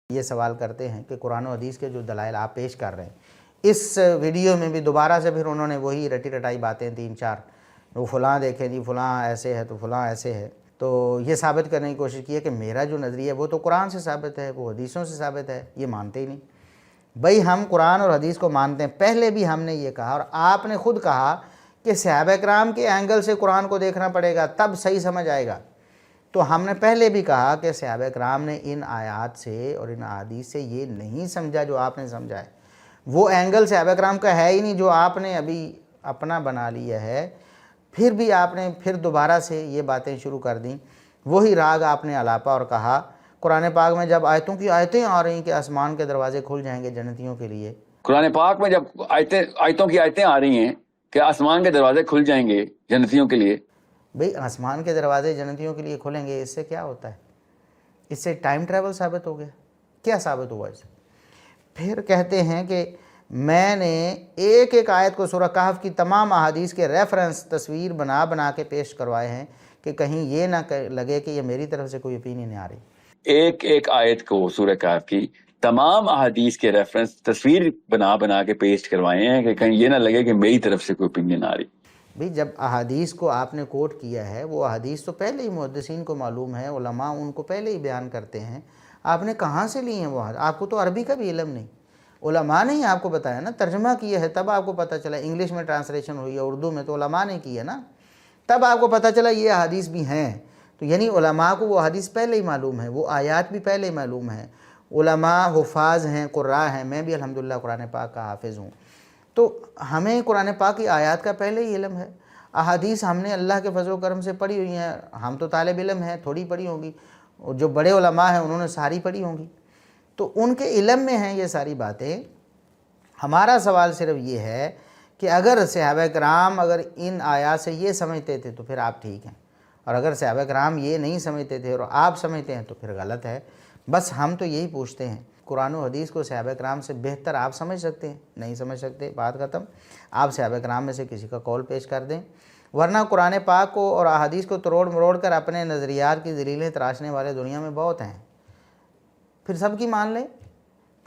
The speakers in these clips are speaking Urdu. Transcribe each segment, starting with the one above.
یہ سوال کرتے ہیں کہ قرآن و حدیث کے جو دلائل آپ پیش کر رہے ہیں اس ویڈیو میں بھی دوبارہ سے پھر انہوں نے وہی رٹی رٹائی باتیں 3-4 وہ فلاں دیکھیں جی فلاں ایسے ہے تو فلاں ایسے ہے، تو یہ ثابت کرنے کی کوشش کی ہے کہ میرا جو نظریہ ہے وہ تو قرآن سے ثابت ہے، وہ حدیثوں سے ثابت ہے، یہ مانتے ہی نہیں۔ بھئی ہم قرآن اور حدیث کو مانتے ہیں، پہلے بھی ہم نے یہ کہا اور آپ نے خود کہا کہ صحابہ کرام کے اینگل سے قرآن کو دیکھنا پڑے گا تب صحیح سمجھ آئے گا۔ تو ہم نے پہلے بھی کہا کہ صحابہ کرام نے ان آیات سے اور ان احادیث سے یہ نہیں سمجھا جو آپ نے سمجھا ہے، وہ اینگل صحابہ کرام کا ہے ہی نہیں جو آپ نے ابھی اپنا بنا لیا ہے۔ پھر بھی آپ نے پھر دوبارہ سے یہ باتیں شروع کر دیں، وہی راگ آپ نے الاپا اور کہا قرآن پاک میں جب آیتوں کی آیتیں آ رہی ہیں کہ آسمان کے دروازے کھل جائیں گے جنتیوں کے لیے، قرآن پاک میں جب آیتوں کی آیتیں آ رہی ہیں کہ آسمان کے دروازے کھل جائیں گے جنتیوں کے لیے، بھئی آسمان کے دروازے جنتیوں کے لیے کھلیں گے، اس سے کیا ہوتا ہے؟ اس سے ٹائم ٹریول ثابت ہو گیا، کیا ثابت ہوا اس سے؟ پھر کہتے ہیں کہ میں نے ایک ایک آیت کو سورہ کہف کی تمام احادیث کے ریفرنس تصویر بنا بنا کے پیش کروائے ہیں کہ کہیں یہ نہ لگے کہ یہ میری طرف سے کوئی اوپینین آ رہی۔ ایک ایک آیت کو سورہ کہف کی تمام احادیث کے ریفرنس تصویر بنا بنا کے پیش کروائے ہیں کہ کہیں یہ نہ لگے کہ میری طرف سے کوئی اوپینین آ رہی۔ بھئی جب احادیث کو آپ نے کوٹ کیا ہے، وہ احادیث تو پہلے ہی محدثین کو معلوم ہے، علماء ان کو پہلے ہی بیان کرتے ہیں، آپ نے کہاں سے لی ہیں وہ؟ آپ کو تو عربی کا بھی علم نہیں، علماء نے ہی آپ کو بتایا نا، ترجمہ کیا ہے تب آپ کو پتہ چلا، انگلش میں ٹرانسلیشن ہوئی ہے، اردو میں تو علماء نے کی ہے نا، تب آپ کو پتہ چلا یہ احادیث بھی ہیں۔ تو یعنی علماء کو وہ حدیث پہلے ہی معلوم ہے، وہ آیات بھی پہلے ہی معلوم ہیں، علماء حفاظ ہیں، قراء ہیں، میں بھی الحمدللہ قرآن پاک کا حافظ ہوں، تو ہمیں قرآن پاک کی آیات کا پہلے ہی علم ہے۔ احادیث ہم نے اللہ کے فضل و کرم سے پڑھی ہوئی ہیں، ہم تو طالب علم ہیں، تھوڑی پڑھی ہوں گی، اور جو بڑے علماء ہیں انہوں نے ساری پڑھی ہوں گی، تو ان کے علم میں ہیں یہ ساری باتیں۔ ہمارا سوال صرف یہ ہے کہ اگر صحابہ کرام اگر ان آیات سے یہ سمجھتے تھے تو پھر آپ ٹھیک ہیں، اور اگر صحابہ کرام یہ نہیں سمجھتے تھے اور آپ سمجھتے ہیں تو پھر غلط ہے۔ بس ہم تو یہی پوچھتے ہیں، قرآن و حدیث کو صحابہ کرام سے بہتر آپ سمجھ سکتے ہیں؟ نہیں سمجھ سکتے، بات ختم۔ آپ صحابہ کرام میں سے کسی کا قول پیش کر دیں، ورنہ قرآن پاک کو اور احادیث کو تروڑ مروڑ کر اپنے نظریات کی دلیلیں تراشنے والے دنیا میں بہت ہیں۔ پھر سب کی مان لیں،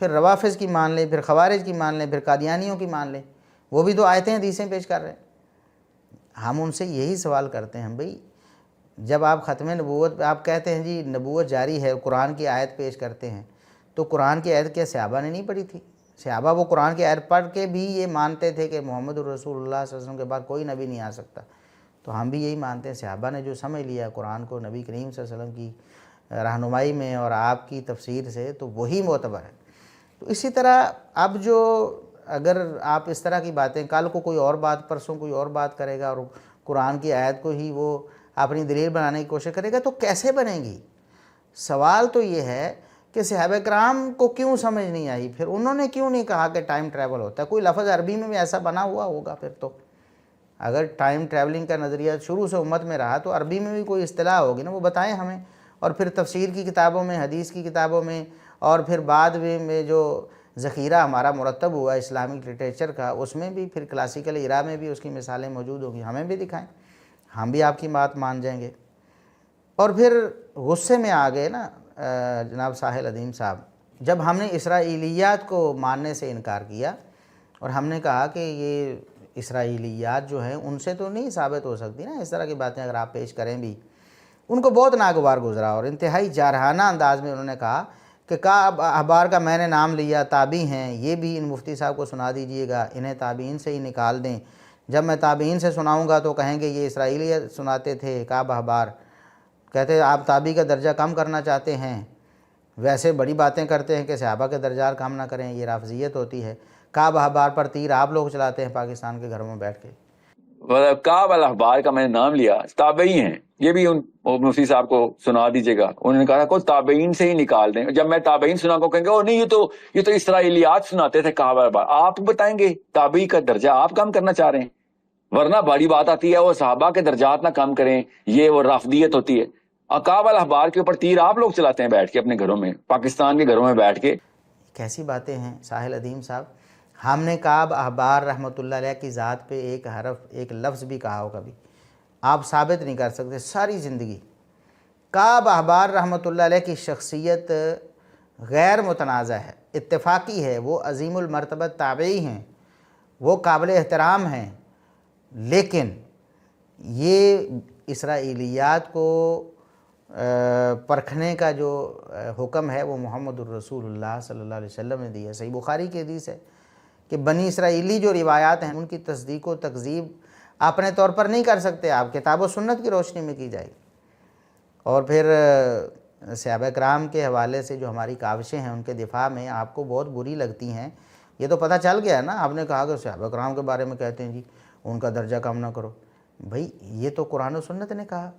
پھر روافظ کی مان لیں، پھر خوارج کی مان لیں، پھر قادیانیوں کی مان لیں، وہ بھی تو آیتیں حدیثیں پیش کر رہے ہیں۔ ہم ان سے یہی سوال کرتے ہیں، بھئی جب آپ ختم نبوت پہ آپ کہتے ہیں جی نبوت جاری ہے، قرآن کی آیت پیش کرتے ہیں، تو قرآن کی آیت کیا صحابہ نے نہیں پڑھی تھی؟ صحابہ وہ قرآن کی آیت پڑھ کے بھی یہ مانتے تھے کہ محمد الرسول اللہ صلی اللہ علیہ وسلم کے بعد کوئی نبی نہیں آ سکتا، تو ہم بھی یہی مانتے ہیں، صحابہ نے جو سمجھ لیا قرآن کو نبی کریم صلی اللہ علیہ وسلم کی رہنمائی میں اور آپ کی تفسیر سے، تو وہی معتبر ہے۔ تو اسی طرح اب جو اگر آپ اس طرح کی باتیں، کل کو کوئی اور بات، پرسوں کوئی اور بات کرے گا اور قرآن کی آیت کو ہی وہ اپنی دلیل بنانے کی کوشش کرے گا تو کیسے بنے گی؟ سوال تو یہ ہے کہ صحابہ کرام کو کیوں سمجھ نہیں آئی، پھر انہوں نے کیوں نہیں کہا کہ ٹائم ٹریول ہوتا ہے؟ کوئی لفظ عربی میں بھی ایسا بنا ہوا ہوگا پھر تو، اگر ٹائم ٹریولنگ کا نظریہ شروع سے امت میں رہا تو عربی میں بھی کوئی اصطلاح ہوگی نا، وہ بتائیں ہمیں، اور پھر تفسیر کی کتابوں میں، حدیث کی کتابوں میں، اور پھر بعد میں جو ذخیرہ ہمارا مرتب ہوا اسلامک لٹریچر کا، اس میں بھی پھر کلاسیکل ایرا میں بھی اس کی مثالیں موجود ہوں گی، ہمیں بھی دکھائیں، ہم بھی آپ کی بات مان جائیں گے۔ اور پھر غصے میں آ گئے نا جناب ساحل ادیم صاحب، جب ہم نے اسرائیلیات کو ماننے سے انکار کیا اور ہم نے کہا کہ یہ اسرائیلیات جو ہیں ان سے تو نہیں ثابت ہو سکتی نا، اس طرح کی باتیں اگر آپ پیش کریں بھی، ان کو بہت ناگوار گزرا اور انتہائی جارحانہ انداز میں انہوں نے کہا کہ کعب احبار کا میں نے نام لیا، تابعی ہیں، یہ بھی ان مفتی صاحب کو سنا دیجئے گا، انہیں تابعین سے ہی نکال دیں، جب میں تابعین سے سناؤں گا تو کہیں گے یہ اسرائیلیت سناتے تھے کعب احبار، کہتے ہیں آپ تابعی کا درجہ کم کرنا چاہتے ہیں، ویسے بڑی باتیں کرتے ہیں کہ صحابہ کے درجات کم نہ کریں، یہ رافضیت ہوتی ہے، کعب احبار پر تیر آپ لوگ چلاتے ہیں پاکستان کے گھروں میں بیٹھ کے۔ کعب الاحبار کا میں نے نام لیا، تابعی ہیں، یہ بھی ان مفتی صاحب کو سنا دیجیے گا، انہوں نے کہا کو تابعین سے ہی نکال دیں، جب میں تابعین سنا کو کہیں گے نہیں یہ تو اسرائیلیات سناتے تھے کعب الاحبار، آپ بتائیں گے تابعی کا درجہ آپ کم کرنا چاہ رہے ہیں، ورنہ بڑی بات آتی ہے وہ صحابہ کے درجات نہ کم کریں، یہ وہ رافضیت ہوتی ہے، کعب الاحبار کے اوپر تیر آپ لوگ چلاتے ہیں بیٹھ کے اپنے گھروں میں، پاکستان کے گھروں میں بیٹھ کے۔ کیسی باتیں ہیں ساحل ادیم صاحب؟ ہم نے کعب احبار رحمۃ اللہ علیہ کی ذات پہ ایک حرف، ایک لفظ بھی کہا ہو کبھی؟ آپ ثابت نہیں کر سکتے ساری زندگی۔ کعب احبار رحمۃ اللہ علیہ کی شخصیت غیر متنازع ہے، اتفاقی ہے، وہ عظیم المرتبت تابعی ہیں، وہ قابل احترام ہیں، لیکن یہ اسرائیلیات کو پرکھنے کا جو حکم ہے وہ محمد الرسول اللہ صلی اللہ علیہ وسلم نے دیا ہے۔ صحیح بخاری کی حدیث ہے کہ بنی اسرائیلی جو روایات ہیں ان کی تصدیق و تکذیب اپنے طور پر نہیں کر سکتے، آپ کتاب و سنت کی روشنی میں کی جائے گی۔ اور پھر صحابہ کرام کے حوالے سے جو ہماری کاوشیں ہیں ان کے دفاع میں آپ کو بہت بری لگتی ہیں، یہ تو پتہ چل گیا نا، آپ نے کہا کہ صحابہ کرام کے بارے میں کہتے ہیں جی ان کا درجہ کم نہ کرو۔ بھئی یہ تو قرآن و سنت نے کہا،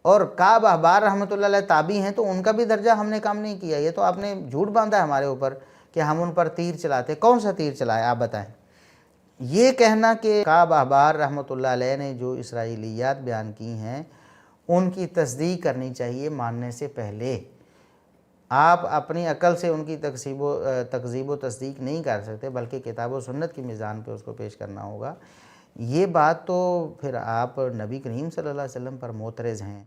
اور کعب احبار رحمۃ اللہ علیہ تابعی ہیں تو ان کا بھی درجہ ہم نے کم نہیں کیا۔ یہ تو آپ نے جھوٹ باندھا ہے ہمارے اوپر کہ ہم ان پر تیر چلاتے۔ کون سا تیر چلایا آپ بتائیں؟ یہ کہنا کہ کعب احبار رحمۃ اللہ علیہ نے جو اسرائیلیات بیان کی ہیں ان کی تصدیق کرنی چاہیے ماننے سے پہلے۔ آپ اپنی عقل سے ان کی تکذیب و تصدیق نہیں کر سکتے، بلکہ کتاب و سنت کی میزان پہ اس کو پیش کرنا ہوگا۔ یہ بات تو پھر آپ نبی کریم صلی اللہ علیہ وسلم پر معترض ہیں۔